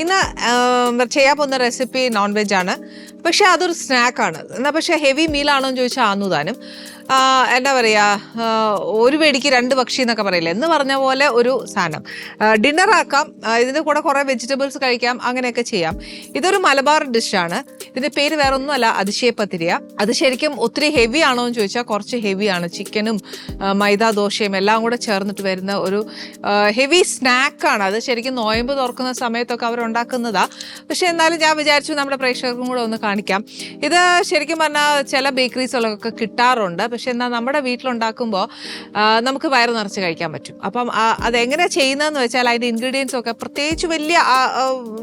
ഇന്ന് ചെയ്യാൻ പോകുന്ന റെസിപ്പി നോൺ വെജ് ആണ്. പക്ഷെ അതൊരു സ്നാക്കാണ്. എന്നാൽ പക്ഷേ ഹെവി മീലാണോ എന്ന് ചോദിച്ചാൽ ആന്നുതാനും. എന്താ പറയുക, ഒരു വെടിക്ക് രണ്ട് പക്ഷി എന്നൊക്കെ പറയില്ലേ, എന്ന് പറഞ്ഞ പോലെ ഒരു സാധനം. ഡിന്നറാക്കാം, ഇതിൻ്റെ കൂടെ കുറേ വെജിറ്റബിൾസ് കഴിക്കാം, അങ്ങനെയൊക്കെ ചെയ്യാം. ഇതൊരു മലബാർ ഡിഷാണ്. ഇതിൻ്റെ പേര് വേറെ ഒന്നുമല്ല, അതിശയപ്പത്തിരിയ. അത് ശരിക്കും ഒത്തിരി ഹെവി ആണോ എന്ന് ചോദിച്ചാൽ കുറച്ച് ഹെവിയാണ്. ചിക്കനും മൈദാ ദോശയും എല്ലാം കൂടെ ചേർന്നിട്ട് വരുന്ന ഒരു ഹെവി സ്നാക്കാണ്. അത് ശരിക്കും നോയമ്പ് തുറക്കുന്ന സമയത്തൊക്കെ അവരുണ്ടാക്കുന്നതാണ്. പക്ഷെ എന്നാലും ഞാൻ വിചാരിച്ചു നമ്മുടെ പ്രേക്ഷകർക്കും കൂടെ ഒന്ന് കാണിക്കാം. ഇത് ശരിക്കും പറഞ്ഞാൽ ചില ബേക്കറീസുകളൊക്കെ കിട്ടാറുണ്ട്. പക്ഷെ എന്നാൽ നമ്മുടെ വീട്ടിലുണ്ടാക്കുമ്പോൾ നമുക്ക് വയറ് നിറച്ച് കഴിക്കാൻ പറ്റും. അപ്പം അതെങ്ങനെയാണ് ചെയ്യുന്നതെന്ന് വെച്ചാൽ അതിൻ്റെ ഇൻഗ്രീഡിയൻസ് ഒക്കെ പ്രത്യേകിച്ച് വലിയ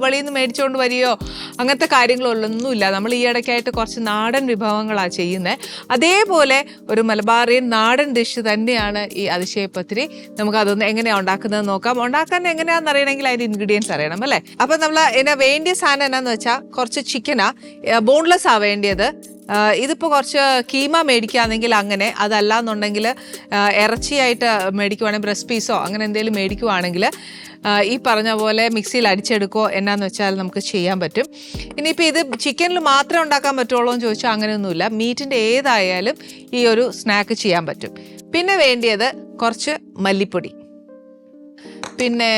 വെളിയിൽ നിന്ന് മേടിച്ചുകൊണ്ട് വരികയോ അങ്ങനത്തെ കാര്യങ്ങളൊന്നുമില്ല. നമ്മൾ ഈ ഇടയ്ക്കായിട്ട് കുറച്ച് നാടൻ വിഭവങ്ങളാണ് ചെയ്യുന്നത്. അതേപോലെ ഒരു മലബാറിയൻ നാടൻ ഡിഷ് തന്നെയാണ് ഈ അതിശയപ്പത്തിരി. നമുക്ക് അതൊന്ന് എങ്ങനെയാണ് ഉണ്ടാക്കുന്നത് നോക്കാം. ഉണ്ടാക്കാൻ എങ്ങനെയാണെന്ന് അറിയണമെങ്കിൽ അതിൻ്റെ ഇൻഗ്രീഡിയൻസ് അറിയണം അല്ലേ. അപ്പം നമ്മൾ ഇതിന് വേണ്ടിയ സാധനം എന്നാന്ന് വെച്ചാൽ കുറച്ച് ചിക്കനാ, ബോൺലെസ് ആ വേണ്ടിയത്. ഇതിപ്പോൾ കുറച്ച് കീമ മേടിക്കുകയാണെങ്കിൽ അങ്ങനെ, അതല്ലാന്നുണ്ടെങ്കിൽ ഇറച്ചിയായിട്ട് മേടിക്കുവാണെങ്കിൽ ബ്രസ്റ്റ് പീസോ അങ്ങനെ എന്തെങ്കിലും മേടിക്കുവാണെങ്കിൽ ഈ പറഞ്ഞ പോലെ മിക്സിയിൽ അടിച്ചെടുക്കുകയോ എന്നാന്ന് വെച്ചാൽ നമുക്ക് ചെയ്യാൻ പറ്റും. ഇനിയിപ്പോൾ ഇത് ചിക്കനിൽ മാത്രമേ ഉണ്ടാക്കാൻ പറ്റുള്ളൂ എന്ന് ചോദിച്ചാൽ അങ്ങനെയൊന്നുമില്ല. മീറ്റിൻ്റെ ഏതായാലും ഈ ഒരു സ്നാക്ക് ചെയ്യാൻ പറ്റും. പിന്നെ വേണ്ടിയത് കുറച്ച് മല്ലിപ്പൊടി, പിന്നെ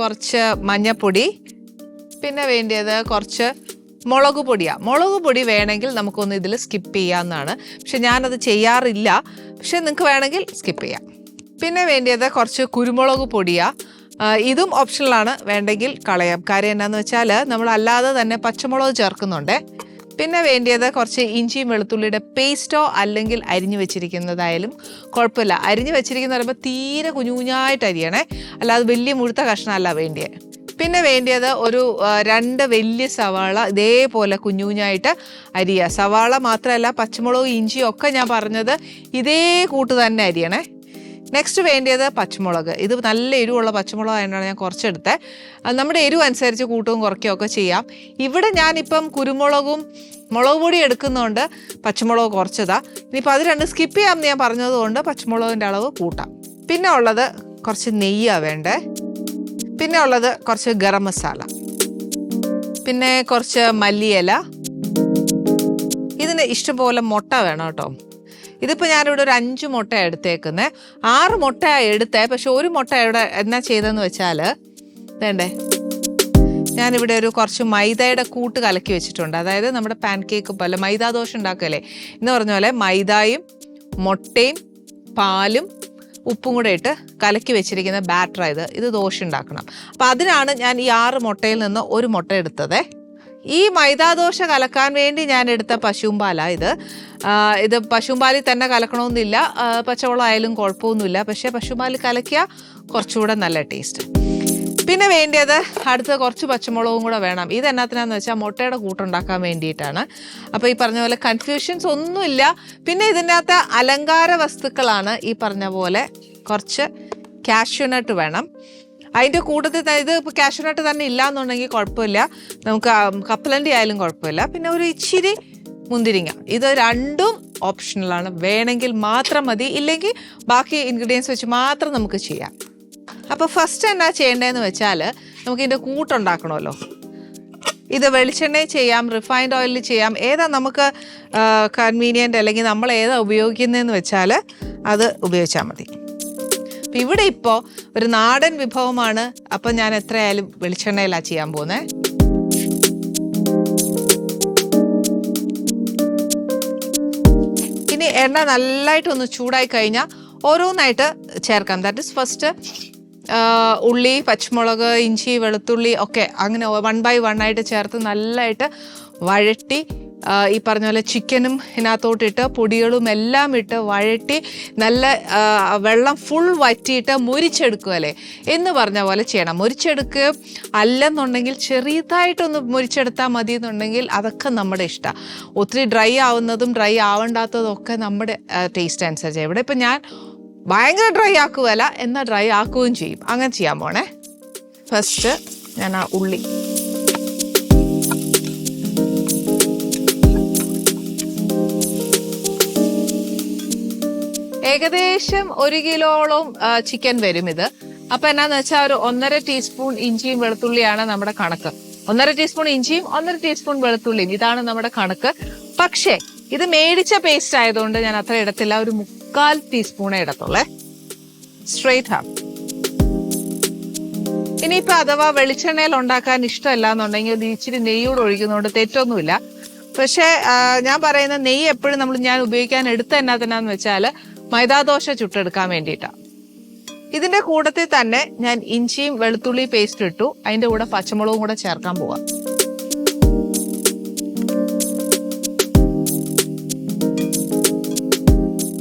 കുറച്ച് മഞ്ഞൾപ്പൊടി, പിന്നെ വേണ്ടിയത് കുറച്ച് മുളക് പൊടിയാണ്. മുളക് പൊടി വേണമെങ്കിൽ നമുക്കൊന്ന് ഇതിൽ സ്കിപ്പ് ചെയ്യാവുന്നതാണ്. പക്ഷെ ഞാനത് ചെയ്യാറില്ല. പക്ഷെ നിങ്ങൾക്ക് വേണമെങ്കിൽ സ്കിപ്പ് ചെയ്യാം. പിന്നെ വേണ്ടിയത് കുറച്ച് കുരുമുളക് പൊടിയാണ്. ഇതും ഓപ്ഷണലാണ്, വേണ്ടെങ്കിൽ കളയാം. കാര്യം എന്നാന്ന് വെച്ചാൽ നമ്മൾ അല്ലാതെ തന്നെ പച്ചമുളക് ചേർക്കുന്നുണ്ട്. പിന്നെ വേണ്ടിയത് കുറച്ച് ഇഞ്ചിയും വെളുത്തുള്ളിയുടെ പേസ്റ്റോ അല്ലെങ്കിൽ അരിഞ്ഞു വെച്ചിരിക്കുന്നതായാലും കുഴപ്പമില്ല. അരിഞ്ഞു വെച്ചിരിക്കുന്ന പറയുമ്പോൾ തീരെ കുഞ്ഞുകുഞ്ഞായിട്ട് അരിയണേ, അല്ലാതെ വലിയ മുഴുത്ത കഷ്ണമല്ല വേണ്ടിയത്. പിന്നെ വേണ്ടിയത് ഒരു 2 വലിയ സവാള ഇതേപോലെ കുഞ്ഞുകുഞ്ഞായിട്ട് അരിയുക. സവാള മാത്രമല്ല, പച്ചമുളകും ഇഞ്ചിയും ഒക്കെ ഞാൻ പറഞ്ഞത് ഇതേ കൂട്ട് തന്നെ അരിയണേ. നെക്സ്റ്റ് വേണ്ടിയത് പച്ചമുളക്. ഇത് നല്ല എരിവുള്ള പച്ചമുളകായതുകൊണ്ടാണ് ഞാൻ കുറച്ചെടുത്തത്. നമ്മുടെ എരിവ് അനുസരിച്ച് കൂട്ടവും കുറയ്ക്കുകയൊക്കെ ചെയ്യാം. ഇവിടെ ഞാനിപ്പം കുരുമുളകും മുളക് പൊടി എടുക്കുന്നതുകൊണ്ട് പച്ചമുളക് കുറച്ചതാണ്. ഇനിയിപ്പോൾ അത് രണ്ട് സ്കിപ്പ് ചെയ്യാമെന്ന് ഞാൻ പറഞ്ഞതുകൊണ്ട് പച്ചമുളകിൻ്റെ അളവ് കൂട്ടാം. പിന്നെ ഉള്ളത് കുറച്ച് നെയ്യാണ് വേണ്ടേ. പിന്നെ ഉള്ളത് കുറച്ച് ഗരം മസാല, പിന്നെ കുറച്ച് മല്ലിയില. ഇതിന് ഇഷ്ടംപോലെ മുട്ട വേണം കേട്ടോ. ഇതിപ്പോൾ ഞാനിവിടെ ഒരു 5 മുട്ട എടുത്തേക്കുന്നത്. 6 മുട്ട എടുത്തേ. പക്ഷെ ഒരു മുട്ട ഇവിടെ എന്നാ ചെയ്തതെന്ന് വെച്ചാൽ വേണ്ടേ, ഞാനിവിടെ ഒരു കുറച്ച് മൈദയുടെ കൂട്ട് കലക്കി വെച്ചിട്ടുണ്ട്. അതായത് നമ്മുടെ പാൻ കേക്ക് പോലെ മൈദാ ദോശ ഉണ്ടാക്കല്ലേ എന്ന് പറഞ്ഞ പോലെ മൈദയും മുട്ടയും പാലും ഉപ്പും കൂടെ ഇട്ട് കലക്കി വെച്ചിരിക്കുന്ന ബാറ്ററായത്. ഇത് ദോശ ഉണ്ടാക്കണം. അപ്പം അതിനാണ് ഞാൻ ഈ 6 മുട്ടയിൽ നിന്ന് ഒരു മുട്ട എടുത്തത്. ഈ മൈദാദോശ കലക്കാൻ വേണ്ടി ഞാൻ എടുത്ത പശുമ്പാലാണ് ഇത് പശുമ്പാലിൽ തന്നെ കലക്കണമെന്നില്ല, പച്ചവെള്ളം ആയാലും കുഴപ്പമൊന്നുമില്ല. പക്ഷേ പശുമ്പാലിൽ കലക്കിയാൽ കുറച്ചുകൂടെ നല്ല ടേസ്റ്റ്. പിന്നെ വേണ്ടിയത് അടുത്ത് കുറച്ച് പച്ചമുളകും കൂടെ വേണം. ഇത് എന്നാത്തിനാന്ന് വെച്ചാൽ മുട്ടയുടെ കൂട്ടുണ്ടാക്കാൻ വേണ്ടിയിട്ടാണ്. അപ്പോൾ ഈ പറഞ്ഞ പോലെ കൺഫ്യൂഷൻസ് ഒന്നുമില്ല. പിന്നെ ഇതിൻ്റെ അകത്ത് അലങ്കാര വസ്തുക്കളാണ് ഈ പറഞ്ഞ പോലെ കുറച്ച് കാഷ്യൂനട്ട് വേണം. അതിൻ്റെ കൂട്ടത്തിൽ ഇത് ഇപ്പോൾ കാഷ്യൂനട്ട് തന്നെ ഇല്ലയെന്നുണ്ടെങ്കിൽ കുഴപ്പമില്ല, നമുക്ക് കപ്പലണ്ടി ആയാലും കുഴപ്പമില്ല. പിന്നെ ഒരു ഇച്ചിരി മുന്തിരിങ്ങ. ഇത് രണ്ടും ഓപ്ഷണലാണ്, വേണമെങ്കിൽ മാത്രം മതി, ഇല്ലെങ്കിൽ ബാക്കി ഇൻഗ്രീഡിയൻസ് വെച്ച് മാത്രം നമുക്ക് ചെയ്യാം. അപ്പോൾ ഫസ്റ്റ് എന്നാ ചെയ്യേണ്ടതെന്ന് വെച്ചാൽ നമുക്കിതിൻ്റെ കൂട്ടുണ്ടാക്കണമല്ലോ. ഇത് വെളിച്ചെണ്ണയിൽ ചെയ്യാം, റിഫൈൻഡ് ഓയിലിൽ ചെയ്യാം, ഏതാ നമുക്ക് കൺവീനിയൻ്റ് അല്ലെങ്കിൽ നമ്മൾ ഏതാ ഉപയോഗിക്കുന്നതെന്ന് വെച്ചാൽ അത് ഉപയോഗിച്ചാൽ മതി. അപ്പം ഇവിടെ ഇപ്പോൾ ഒരു നാടൻ വിഭവമാണ്. അപ്പം ഞാൻ എത്രയായാലും വെളിച്ചെണ്ണയിലാണ് ചെയ്യാൻ പോകുന്നത്. ഇനി എണ്ണ നല്ലതായിട്ടൊന്ന് ചൂടായി കഴിഞ്ഞാൽ ഓരോന്നായിട്ട് ചേർക്കാം. ദാറ്റ് ഇസ് ഫസ്റ്റ് ഉള്ളി, പച്ചമുളക്, ഇഞ്ചി, വെളുത്തുള്ളി ഒക്കെ അങ്ങനെ 1 by 1 ആയിട്ട് ചേർത്ത് നല്ലതായിട്ട് വഴറ്റി ഈ പറഞ്ഞ പോലെ ചിക്കനും ഇതിനകത്തോട്ടിട്ട് പൊടികളും എല്ലാം ഇട്ട് വഴറ്റി നല്ല വെള്ളം ഫുൾ വറ്റിയിട്ട് മുരിച്ചെടുക്കുകയല്ലേ എന്ന് പറഞ്ഞ പോലെ ചെയ്യണം. മുരിച്ചെടുക്കുക അല്ലെന്നുണ്ടെങ്കിൽ ചെറിയതായിട്ടൊന്ന് മുരിച്ചെടുത്താൽ മതി എന്നുണ്ടെങ്കിൽ അതൊക്കെ നമ്മുടെ ഇഷ്ടമാണ്. ഒത്തിരി ഡ്രൈ ആവുന്നതും ഡ്രൈ ആവേണ്ടാത്തതും ഒക്കെ നമ്മുടെ ടേസ്റ്റ് അനുസരിച്ച്. ഇവിടെ ഇപ്പം ഞാൻ ഭയങ്കര ഡ്രൈ ആക്കുകയല്ല, എന്നാൽ ഡ്രൈ ആക്കുകയും ചെയ്യും. അങ്ങനെ ചെയ്യാൻ പോണേ. ഫസ്റ്റ് ഞാൻ ആ ഉള്ളി ഏകദേശം 1 കിലോളം ചിക്കൻ വരും ഇത്. അപ്പൊ എന്നാന്ന് വെച്ചാൽ ഒരു 1.5 ടീസ്പൂൺ ഇഞ്ചിയും വെളുത്തുള്ളിയാണ് നമ്മുടെ കണക്ക്. 1.5 ടീസ്പൂൺ ഇഞ്ചിയും 1.5 ടീസ്പൂൺ വെളുത്തുള്ളിയും, ഇതാണ് നമ്മുടെ കണക്ക്. പക്ഷേ ഇത് മേടിച്ച പേസ്റ്റ് ആയതുകൊണ്ട് ഞാൻ അത്ര ഇടത്തില്ല, ഒരു 3/4 ടീസ്പൂണേ ഇടത്തുള്ളേ. Straight half. ഇനിയിപ്പോ അഥവാ വെളിച്ചെണ്ണയിൽ ഉണ്ടാക്കാൻ ഇഷ്ടമല്ല എന്നുണ്ടെങ്കിൽ ഇത് ഇച്ചിരി നെയ്യോട് ഒഴിക്കുന്നതുകൊണ്ട് തെറ്റൊന്നുമില്ല. പക്ഷേ ഞാൻ പറയുന്ന നെയ്യ് എപ്പോഴും ഞാൻ ഉപയോഗിക്കാൻ എടുത്ത എന്നാന്ന് വെച്ചാൽ മൈദാദോശ ചുട്ടെടുക്കാൻ വേണ്ടിയിട്ടാണ്. ഇതിന്റെ കൂട്ടത്തിൽ തന്നെ ഞാൻ ഇഞ്ചിയും വെളുത്തുള്ളി പേസ്റ്റ് ഇട്ടു. അതിന്റെ കൂടെ പച്ചമുളകും കൂടെ ചേർക്കാൻ പോവാം.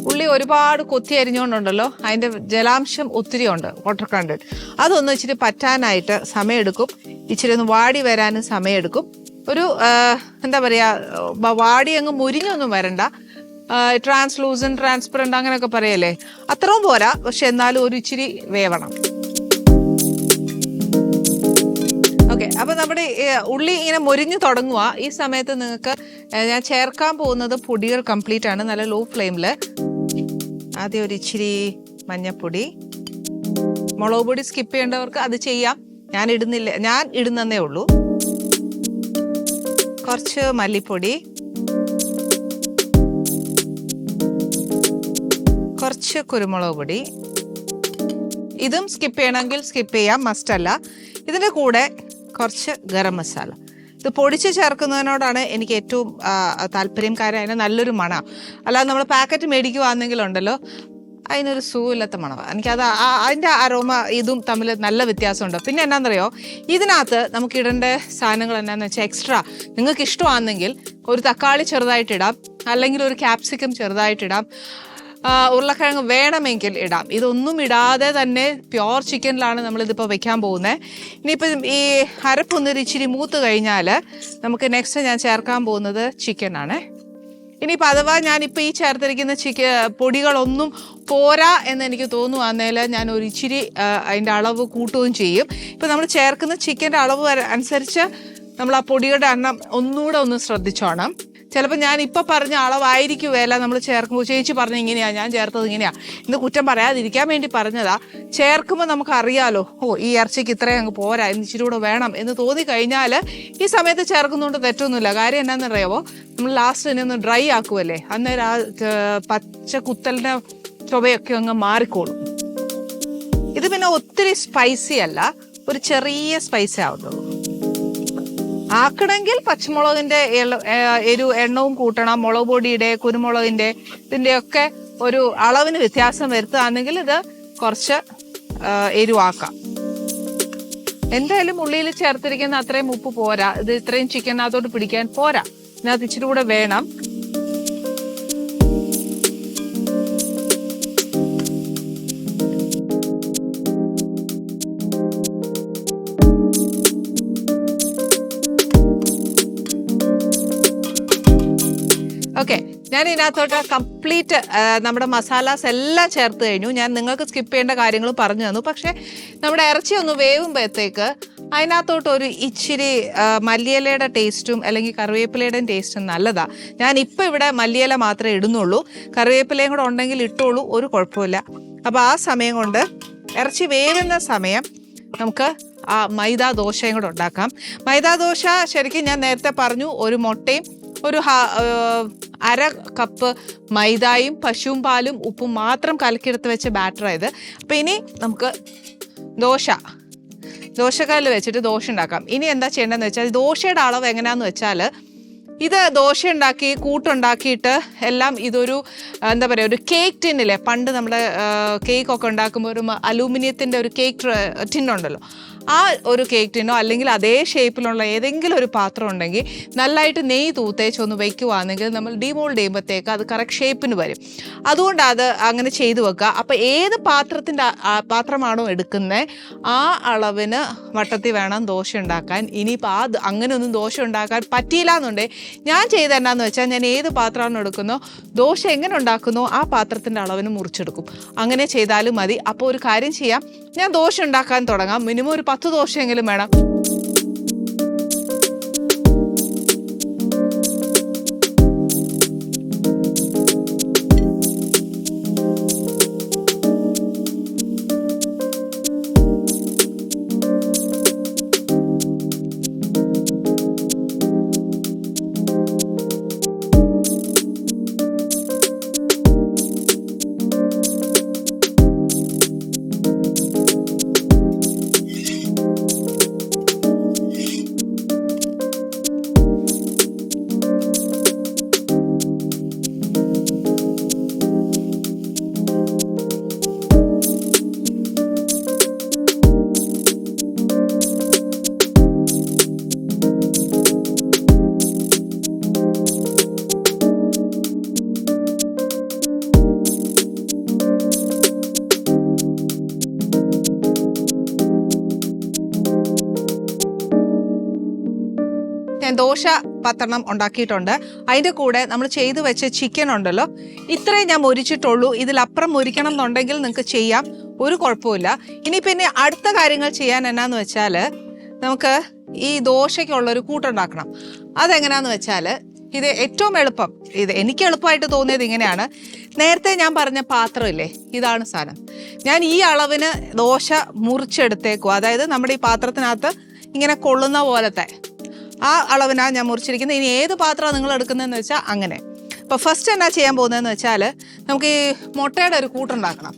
ഉള്ളി ഒരുപാട് കൊത്തി അരിഞ്ഞുകൊണ്ടുണ്ടല്ലോ, അതിന്റെ ജലാംശം ഒത്തിരി ഉണ്ട്, വാട്ടർ കണ്ടന്റ്. അതൊന്ന് ഇച്ചിരി പറ്റാനായിട്ട് സമയമെടുക്കും. ഇച്ചിരി ഒന്ന് വാടി വരാനും സമയമെടുക്കും. ഒരു എന്താ പറയാ, വാടി അങ്ങ് മുരിഞ്ഞൊന്നും വരണ്ട. ട്രാൻസ്ലൂസൻ, ട്രാൻസ്പെറന്റ് അങ്ങനെയൊക്കെ പറയല്ലേ, അത്രയും പോരാ. പക്ഷെ എന്നാലും ഒരു ഇച്ചിരി വേവണം. ഓക്കെ, അപ്പൊ നമ്മുടെ ഉള്ളി ഇങ്ങനെ മൊരിഞ്ഞു തുടങ്ങുക. ഈ സമയത്ത് നിങ്ങൾക്ക് ഞാൻ ചേർക്കാൻ പോകുന്നത് പൊടികൾ കംപ്ലീറ്റ് ആണ്, നല്ല ലോ ഫ്ലെയിമില്. ആദ്യം ഒരു ഇച്ചിരി മഞ്ഞപ്പൊടി. മുളക് പൊടി സ്കിപ്പ് ചെയ്യേണ്ടവർക്ക് അത് ചെയ്യാം, ഞാൻ ഇടുന്നില്ല, ഞാൻ ഇടുന്നേ ഉള്ളൂ. കുറച്ച് മല്ലിപ്പൊടി, കുറച്ച് കുരുമുളക് പൊടി. ഇതും സ്കിപ്പ് ചെയ്യണമെങ്കിൽ സ്കിപ്പ് ചെയ്യാം, മസ്റ്റ് അല്ല. ഇതിൻ്റെ കൂടെ കുറച്ച് ഗരം മസാല. ഇത് പൊടിച്ച് ചേർക്കുന്നതിനോടാണ് എനിക്ക് ഏറ്റവും താല്പര്യം. കാര്യം അതിന് നല്ലൊരു മണം. അല്ലാതെ നമ്മൾ പാക്കറ്റ് മേടിക്കുവാണെങ്കിലുണ്ടല്ലോ അതിനൊരു സുഖമില്ലാത്ത മണമാണ്. എനിക്കത് അതിൻ്റെ അരോമ ഇതും തമ്മിൽ നല്ല വ്യത്യാസമുണ്ട്. പിന്നെ എന്നാണെന്നറിയോ, ഇതിനകത്ത് നമുക്ക് ഇടേണ്ട സാധനങ്ങൾ എന്നാന്ന് വെച്ചാൽ എക്സ്ട്രാ നിങ്ങൾക്ക് ഇഷ്ടമാണെങ്കിൽ ഒരു തക്കാളി ചെറുതായിട്ടിടാം, അല്ലെങ്കിൽ ഒരു ക്യാപ്സിക്കം ചെറുതായിട്ടിടാം, ഉരുളക്കിഴങ്ങ് വേണമെങ്കിൽ ഇടാം. ഇതൊന്നും ഇടാതെ തന്നെ പ്യോർ ചിക്കനിലാണ് നമ്മളിതിപ്പോൾ വെക്കാൻ പോകുന്നത്. ഇനിയിപ്പം ഈ അരപ്പൊന്നൊരു ഇച്ചിരി മൂത്ത് കഴിഞ്ഞാൽ നമുക്ക് നെക്സ്റ്റ് ഞാൻ ചേർക്കാൻ പോകുന്നത് ചിക്കനാണ്. ഇനിയിപ്പോൾ അഥവാ ഞാനിപ്പോൾ ഈ ചേർത്തിരിക്കുന്ന പൊടികളൊന്നും പോരാ എന്ന് എനിക്ക് തോന്നുവാന്നേൽ ഞാൻ ഒരു ഇച്ചിരി അതിൻ്റെ അളവ് കൂട്ടുകയും ചെയ്യും. ഇപ്പം നമ്മൾ ചേർക്കുന്ന ചിക്കൻ്റെ അളവ് അനുസരിച്ച് നമ്മൾ ആ പൊടിയുടെ എണ്ണം ഒന്നുകൂടെ ഒന്ന് ശ്രദ്ധിച്ചോണം. ചിലപ്പോൾ ഞാൻ ഇപ്പം പറഞ്ഞ അളവായിരിക്കുമല്ല നമ്മൾ ചേർക്കുമ്പോൾ. ചേച്ചി പറഞ്ഞ ഇങ്ങനെയാണ്, ഞാൻ ചേർത്തത് ഇങ്ങനെയാണ്, ഇന്ന് കുറ്റം പറയാതിരിക്കാൻ വേണ്ടി പറഞ്ഞതാ. ചേർക്കുമ്പോൾ നമുക്കറിയാലോ, ഈ ഇറച്ചിക്ക് ഇത്രയും അങ്ങ് പോരാ, ഇന്ന് ഇച്ചിരി കൂടെ വേണം എന്ന് തോന്നിക്കഴിഞ്ഞാൽ ഈ സമയത്ത് ചേർക്കുന്നതുകൊണ്ട് തെറ്റൊന്നുമില്ല. കാര്യം എന്നാണെന്നറിയാമോ, നമ്മൾ ലാസ്റ്റ് തന്നെ ഒന്ന് ഡ്രൈ ആക്കുമല്ലേ, അന്നേരം ആ പച്ച കുത്തലിൻ്റെ ചുവയൊക്കെ അങ്ങ് മാറിക്കോളും. ഇത് പിന്നെ ഒത്തിരി സ്പൈസി അല്ല, ഒരു ചെറിയ സ്പൈസി ആവുന്നുള്ളൂ. ആക്കണമെങ്കിൽ പച്ചമുളകിന്റെ എണ്ണവും കൂട്ടണം, മുളക് പൊടിയുടെ, കുരുമുളകിന്റെ, ഇതിന്റെയൊക്കെ ഒരു അളവിന് വ്യത്യാസം വരുത്തുകയാണെങ്കിൽ ഇത് കുറച്ച് എരിവാക്കാം. എന്തായാലും ഉള്ളിയിൽ ചേർത്തിരിക്കുന്ന അത്രയും ഉപ്പ് പോരാ, ഇത് ഇത്രയും ചിക്കനകത്തോട്ട് പിടിക്കാൻ പോരാ, ഇതിനകത്ത് ഇച്ചിരി കൂടെ വേണം. ഓക്കെ, ഞാൻ ഇതിനകത്തോട്ട് കംപ്ലീറ്റ് നമ്മുടെ മസാലാസ് എല്ലാം ചേർത്ത് കഴിഞ്ഞു. ഞാൻ നിങ്ങൾക്ക് സ്കിപ്പ് ചെയ്യേണ്ട കാര്യങ്ങൾ പറഞ്ഞു തന്നു. പക്ഷേ നമ്മുടെ ഇറച്ചി ഒന്ന് വേവുമ്പോഴത്തേക്ക് അതിനകത്തോട്ട് ഒരു ഇച്ചിരി മല്ലിയിലയുടെ ടേസ്റ്റും അല്ലെങ്കിൽ കറിവേപ്പിലയുടെയും ടേസ്റ്റും നല്ലതാണ്. ഞാൻ ഇപ്പോൾ ഇവിടെ മല്ലിയില മാത്രമേ ഇടുന്നുള്ളൂ, കറിവേപ്പിലയും കൂടെ ഉണ്ടെങ്കിൽ ഇട്ടോളൂ, ഒരു കുഴപ്പമില്ല. അപ്പോൾ ആ സമയം കൊണ്ട് ഇറച്ചി വേവുന്ന സമയം നമുക്ക് ആ മൈദാ ദോശയും കൂടെ ഉണ്ടാക്കാം. മൈദാ ദോശ ശരിക്കും ഞാൻ നേരത്തെ പറഞ്ഞു, ഒരു മുട്ടയും ഒരു 1/2 കപ്പ് മൈദയും പശുവും പാലും ഉപ്പും മാത്രം കലക്കിയെടുത്ത് വെച്ച ബാറ്ററായത്. അപ്പം ഇനി നമുക്ക് ദോശക്കല്ല് വെച്ചിട്ട് ദോശ ഉണ്ടാക്കാം. ഇനി എന്താ ചെയ്യേണ്ടതെന്ന് വെച്ചാൽ, ദോശയുടെ അളവ് എങ്ങനെയാണെന്ന് വെച്ചാൽ, ഇത് ദോശ ഉണ്ടാക്കി കൂട്ടുണ്ടാക്കിയിട്ട് എല്ലാം ഇതൊരു എന്താ പറയുക, ഒരു കേക്ക് ടിന്നില്ലേ, പണ്ട് നമ്മുടെ കേക്കൊക്കെ ഉണ്ടാക്കുമ്പോൾ ഒരു അലൂമിനിയത്തിൻ്റെ ഒരു കേക്ക് ടിന്നുണ്ടല്ലോ, ആ ഒരു കേക്ക് ടിന്നോ അല്ലെങ്കിൽ അതേ ഷേപ്പിലുള്ള ഏതെങ്കിലും ഒരു പാത്രം ഉണ്ടെങ്കിൽ നല്ലതായിട്ട് നെയ്യ് തൂത്തേച്ച് ഒന്ന് വയ്ക്കുവാണെങ്കിൽ നമ്മൾ ഡീമോൾഡ് ചെയ്യുമ്പോഴത്തേക്ക് അത് കറക്റ്റ് ഷേപ്പിന് വരും. അതുകൊണ്ട് അത് അങ്ങനെ ചെയ്തു വെക്കുക. അപ്പോൾ ഏത് പാത്രമാണോ എടുക്കുന്നത് ആ അളവിന് വട്ടത്തിൽ വേണം ദോശ ഉണ്ടാക്കാൻ. ഇനിയിപ്പോൾ അങ്ങനെയൊന്നും ദോശ ഉണ്ടാക്കാൻ പറ്റിയില്ല എന്നുണ്ടെങ്കിൽ ഞാൻ ചെയ്ത് എന്നാന്ന് വെച്ചാൽ, ഞാൻ ഏത് പാത്രമാണോ എടുക്കുന്നോ ദോശ എങ്ങനെ ഉണ്ടാക്കുന്നോ ആ പാത്രത്തിൻ്റെ അളവിന് മുറിച്ചെടുക്കും. അങ്ങനെ ചെയ്താലും മതി. അപ്പോൾ ഒരു കാര്യം ചെയ്യാം, ഞാൻ ദോശ ഉണ്ടാക്കാൻ തുടങ്ങാം. മിനിമം ഒരു 10 ദോശയെങ്കിലും വേണം. ഞാൻ ദോശ 10 ഉണ്ടാക്കിയിട്ടുണ്ട്. അതിൻ്റെ കൂടെ നമ്മൾ ചെയ്ത് വെച്ച ചിക്കൻ ഉണ്ടല്ലോ, ഇത്രയും ഞാൻ മൊരിച്ചിട്ടുള്ളൂ. ഇതിലപ്പുറം മൊരിക്കണം എന്നുണ്ടെങ്കിൽ നിങ്ങൾക്ക് ചെയ്യാം, ഒരു കുഴപ്പമില്ല. ഇനി പിന്നെ അടുത്ത കാര്യങ്ങൾ ചെയ്യാൻ എന്നാന്ന് വെച്ചാൽ നമുക്ക് ഈ ദോശയ്ക്കുള്ളൊരു കൂട്ടുണ്ടാക്കണം. അതെങ്ങനെയാന്ന് വെച്ചാൽ ഇത് ഏറ്റവും എളുപ്പം, ഇത് എനിക്ക് എളുപ്പമായിട്ട് തോന്നിയത് ഇങ്ങനെയാണ്. നേരത്തെ ഞാൻ പറഞ്ഞ പാത്രമില്ലേ, ഇതാണ് സാധനം. ഞാൻ ഈ അളവിന് ദോശ മുറിച്ചെടുത്തേക്കും. അതായത് നമ്മുടെ ഈ പാത്രത്തിനകത്ത് ഇങ്ങനെ കൊള്ളുന്ന പോലത്തെ ആ അളവിനാണ് ഞാൻ മുറിച്ചിരിക്കുന്നത്. ഇനി ഏത് പാത്രമാണ് നിങ്ങൾ എടുക്കുന്നതെന്ന് വെച്ചാൽ അങ്ങനെ. അപ്പോൾ ഫസ്റ്റ് എന്നാ ചെയ്യാൻ പോകുന്നതെന്ന് വെച്ചാൽ നമുക്ക് ഈ മുട്ടയുടെ ഒരു കൂട്ടുണ്ടാക്കണം.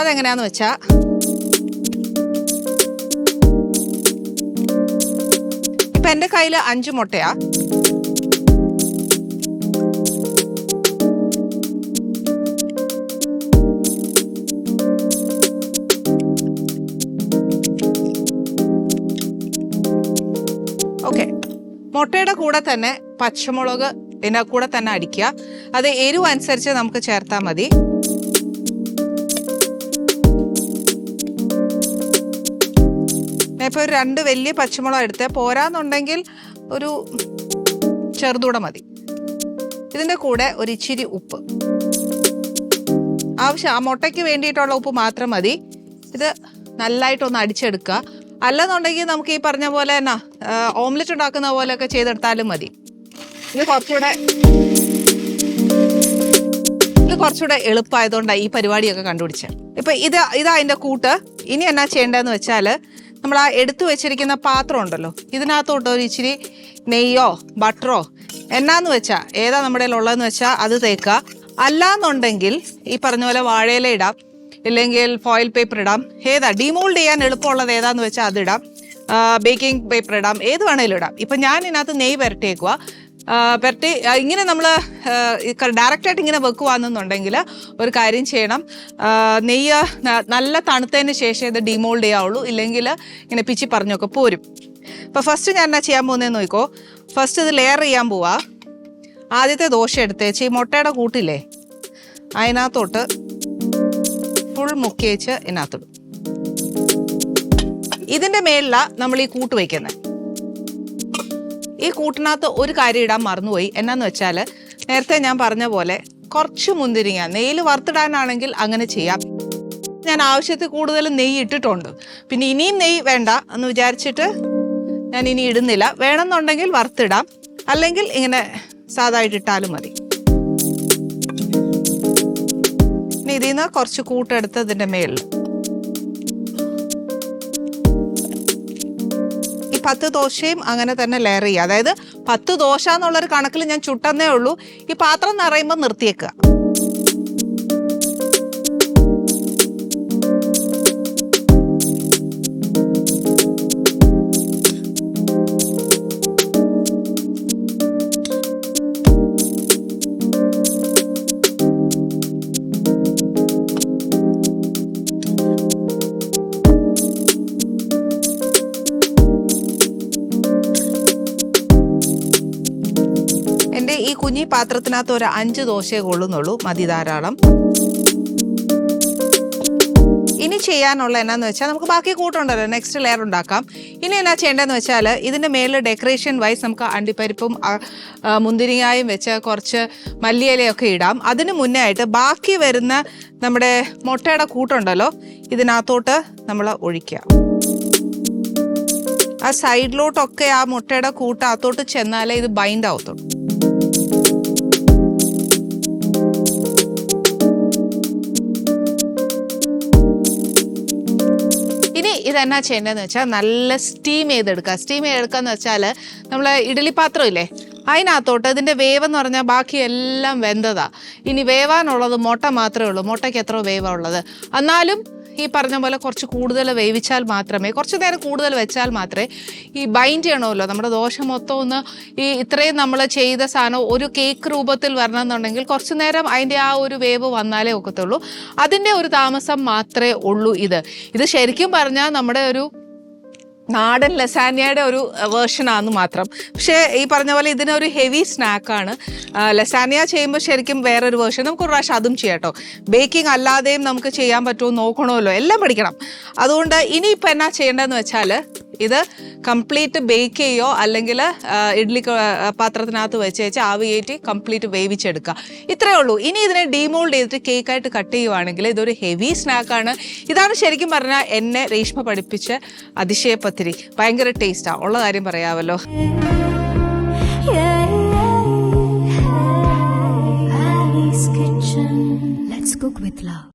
അതെങ്ങനെയാന്ന് വെച്ചാൽ ഇപ്പം എൻ്റെ കയ്യിൽ 5 മുട്ടയാ. ഓക്കെ, മുട്ടയുടെ കൂടെ തന്നെ പച്ചമുളക് ഇതിൻ്റെ കൂടെ തന്നെ അടിക്കുക. അത് എരിവ് അനുസരിച്ച് നമുക്ക് ചേർത്താൽ മതി. ഇപ്പോൾ ഒരു 2 വലിയ പച്ചമുളക് എടുത്ത്, പോരാന്നുണ്ടെങ്കിൽ ഒരു ചെറുതൂടെ മതി. ഇതിൻ്റെ കൂടെ ഒരു ഇച്ചിരി ഉപ്പ് ആവശ്യം, ആ മുട്ടയ്ക്ക് വേണ്ടിയിട്ടുള്ള ഉപ്പ് മാത്രം മതി. ഇത് നല്ലതായിട്ടൊന്ന് അടിച്ചെടുക്കുക. അല്ലെന്നുണ്ടെങ്കിൽ നമുക്ക് ഈ പറഞ്ഞ പോലെ തന്നെ ഓംലെറ്റ് ഉണ്ടാക്കുന്ന പോലെയൊക്കെ ചെയ്തെടുത്താലും മതി. ഇത് കുറച്ചുകൂടെ എളുപ്പമായതുകൊണ്ടാണ് ഈ പരിപാടിയൊക്കെ കണ്ടുപിടിച്ചത്. ഇപ്പം ഇതാ അതിൻ്റെ കൂട്ട്. ഇനി എന്നാ ചെയ്യേണ്ടതെന്ന് വെച്ചാൽ നമ്മൾ ആ എടുത്തു വെച്ചിരിക്കുന്ന പാത്രം ഉണ്ടല്ലോ, ഇതിനകത്തോട്ട് ഒരു ഇച്ചിരി നെയ്യോ ബട്ടറോ എന്നാന്ന് വെച്ചാൽ ഏതാ നമ്മുടെ ഉള്ളതെന്ന് വെച്ചാൽ അത് തേക്കുക. അല്ലാന്നുണ്ടെങ്കിൽ ഈ പറഞ്ഞ പോലെ വാഴയില ഇടാം, ഇല്ലെങ്കിൽ ഫോയിൽ പേപ്പർ ഇടാം. ഏതാ ഡീമോൾഡ് ചെയ്യാൻ എളുപ്പമുള്ളത് ഏതാന്ന് വെച്ചാൽ അതിടാം. ബേക്കിംഗ് പേപ്പർ ഇടാം, ഏത് വേണേലും ഇടാം. ഇപ്പം ഞാൻ ഇതിനകത്ത് നെയ്യ് പുരട്ടിയേക്കുക. പുരട്ടി ഇങ്ങനെ നമ്മൾ ഡയറക്റ്റായിട്ട് ഇങ്ങനെ വെക്കുവാണെന്നുണ്ടെങ്കിൽ ഒരു കാര്യം ചെയ്യണം, നെയ്യ് നല്ല തണുത്തതിന് ശേഷം ഇത് ഡീമോൾഡ് ചെയ്യാവുള്ളൂ, ഇല്ലെങ്കിൽ ഇങ്ങനെ പിച്ചി പറഞ്ഞൊക്കെ പോരും. അപ്പോൾ ഫസ്റ്റ് ഞാൻ എന്നാ ചെയ്യാൻ പോകുന്നതെന്ന് നോക്കിക്കോ. ഫസ്റ്റ് ഇത് ലെയർ ചെയ്യാൻ പോവാ. ആദ്യത്തെ ദോശ എടുത്തേച്ച് ഈ മുട്ടയുടെ കൂട്ടില്ലേ അതിനകത്തോട്ട് ഫുൾ മുക്കി വെച്ച് ഇതിനകത്തിടും. ഇതിൻ്റെ മേളിലാണ് നമ്മൾ ഈ കൂട്ട് വയ്ക്കുന്നത്. ഈ കൂട്ടിനകത്ത് ഒരു കാര്യം ഇടാൻ മറന്നുപോയി. എന്നാന്ന് വെച്ചാൽ നേരത്തെ ഞാൻ പറഞ്ഞ പോലെ കുറച്ച് മുന്തിരിങ്ങ നെയ്യിൽ വറുത്തിടാനാണെങ്കിൽ അങ്ങനെ ചെയ്യാം. ഞാൻ ആവശ്യത്തിൽ കൂടുതൽ നെയ്യ് ഇട്ടിട്ടുണ്ട്. പിന്നെ ഇനിയും നെയ്യ് വേണ്ട എന്ന് വിചാരിച്ചിട്ട് ഞാൻ ഇനി ഇടുന്നില്ല. വേണമെന്നുണ്ടെങ്കിൽ വറുത്തിടാം, അല്ലെങ്കിൽ ഇങ്ങനെ സാധായിട്ട് ഇട്ടാലും മതി. ഇനി ഇതിൽ നിന്ന് കുറച്ച് കൂട്ടെടുത്ത് ഇതിൻ്റെ മേളിൽ ഈ 10 ദോശയും അങ്ങനെ തന്നെ ലെയർ ചെയ്യുക. അതായത് 10 ദോശ എന്നുള്ളൊരു കണക്കിൽ ഞാൻ ചുട്ടെന്നേ ഉള്ളൂ. ഈ പാത്രം നിറയുമ്പോൾ നിർത്തിയേക്കുക. ഈ കുഞ്ഞി പാത്രത്തിനകത്ത് ഒരു 5 ദോശയെ കൊള്ളുന്നുള്ളൂ, മതി, ധാരാളം. ഇനി ചെയ്യാനുള്ള എന്നാന്ന് വെച്ചാൽ നമുക്ക് ബാക്കി കൂട്ടുണ്ടല്ലോ, നെക്സ്റ്റ് ലെയർ ഉണ്ടാക്കാം. ഇനി എന്നാ ചെയ്യേണ്ടതെന്ന് വെച്ചാൽ ഇതിൻ്റെ മേളിൽ ഡെക്കറേഷൻ വൈസ് നമുക്ക് അണ്ടിപ്പരിപ്പും മുന്തിരിങ്ങായും വെച്ച് കുറച്ച് മല്ലിയിലയൊക്കെ ഇടാം. അതിന് മുന്നേ ആയിട്ട് ബാക്കി വരുന്ന നമ്മുടെ മുട്ടയുടെ കൂട്ടുണ്ടല്ലോ ഇതിനകത്തോട്ട് നമ്മൾ ഒഴിക്കുക. ആ സൈഡിലോട്ടൊക്കെ ആ മുട്ടയുടെ കൂട്ട് അകത്തോട്ട് ചെന്നാലേ ഇത് ബൈൻഡ് ആവത്തുള്ളൂ. ഇനി ഇതെന്നാ ചെയ്യേണ്ടതെന്ന് വെച്ചാൽ നല്ല സ്റ്റീം ചെയ്തെടുക്കുക. സ്റ്റീം ചെയ്തെടുക്കാന്ന് വെച്ചാൽ നമ്മൾ ഇഡ്ഡലി പാത്രം ഇല്ലേ അതിനകത്തോട്ട് ഇതിൻ്റെ വേവെന്ന് പറഞ്ഞാൽ ബാക്കി എല്ലാം വെന്തതാ. ഇനി വേവാനുള്ളത് മുട്ട മാത്രമേ ഉള്ളൂ. മുട്ടയ്ക്ക് എത്ര വേവാ ഉള്ളത്. എന്നാലും ഈ പറഞ്ഞ പോലെ കുറച്ച് കൂടുതൽ വേവിച്ചാൽ മാത്രമേ, കുറച്ച് നേരം കൂടുതൽ വെച്ചാൽ മാത്രമേ ഈ ബൈൻഡ് ചെയ്യണമല്ലോ നമ്മുടെ ദോശ മൊത്തം ഒന്ന് ഈ ഇത്രയും നമ്മൾ ചെയ്ത സാധനം ഒരു കേക്ക് രൂപത്തിൽ വരണമെന്നുണ്ടെങ്കിൽ കുറച്ച് നേരം അതിൻ്റെ ആ ഒരു വേവ് വന്നാലേ ഒക്കത്തുള്ളൂ. അതിൻ്റെ ഒരു താമസം മാത്രമേ ഉള്ളൂ. ഇത് ശരിക്കും പറഞ്ഞാൽ നമ്മുടെ ഒരു നാടൻ ലസാന്യയുടെ ഒരു വേർഷനാണെന്ന് മാത്രം. പക്ഷേ ഈ പറഞ്ഞ പോലെ ഇതിനൊരു ഹെവി സ്നാക്കാണ്. ലസാന്യ ചെയ്യുമ്പോൾ ശരിക്കും വേറൊരു വേർഷൻ. നമുക്കൊരു പ്രാവശ്യം അതും ചെയ്യാം കേട്ടോ. ബേക്കിംഗ് അല്ലാതെയും നമുക്ക് ചെയ്യാൻ പറ്റുമോ നോക്കണമല്ലോ, എല്ലാം പഠിക്കണം. അതുകൊണ്ട് ഇനിയിപ്പോൾ എന്നാ ചെയ്യേണ്ടതെന്ന് വെച്ചാൽ ഇത് കംപ്ലീറ്റ് ബേക്ക് ചെയ്യോ അല്ലെങ്കിൽ ഇഡ്ഡലി പാത്രത്തിനകത്ത് വെച്ച് ആവിയേറ്റി കംപ്ലീറ്റ് വേവിച്ചെടുക്കുക. ഇത്രയേ ഉള്ളൂ. ഇനി ഇതിനെ ഡീമോൾഡ് ചെയ്തിട്ട് കേക്കായിട്ട് കട്ട് ചെയ്യുവാണെങ്കിൽ ഇതൊരു ഹെവി സ്നാക്കാണ്. ഇതാണ് ശരിക്കും പറഞ്ഞാൽ എന്നെ രേഷ്മ പഠിപ്പിച്ച അതിശയപ്പത്തിരി. ഭയങ്കര ടേസ്റ്റാണ്, ഉള്ള കാര്യം പറയാമല്ലോ. Let's cook with love.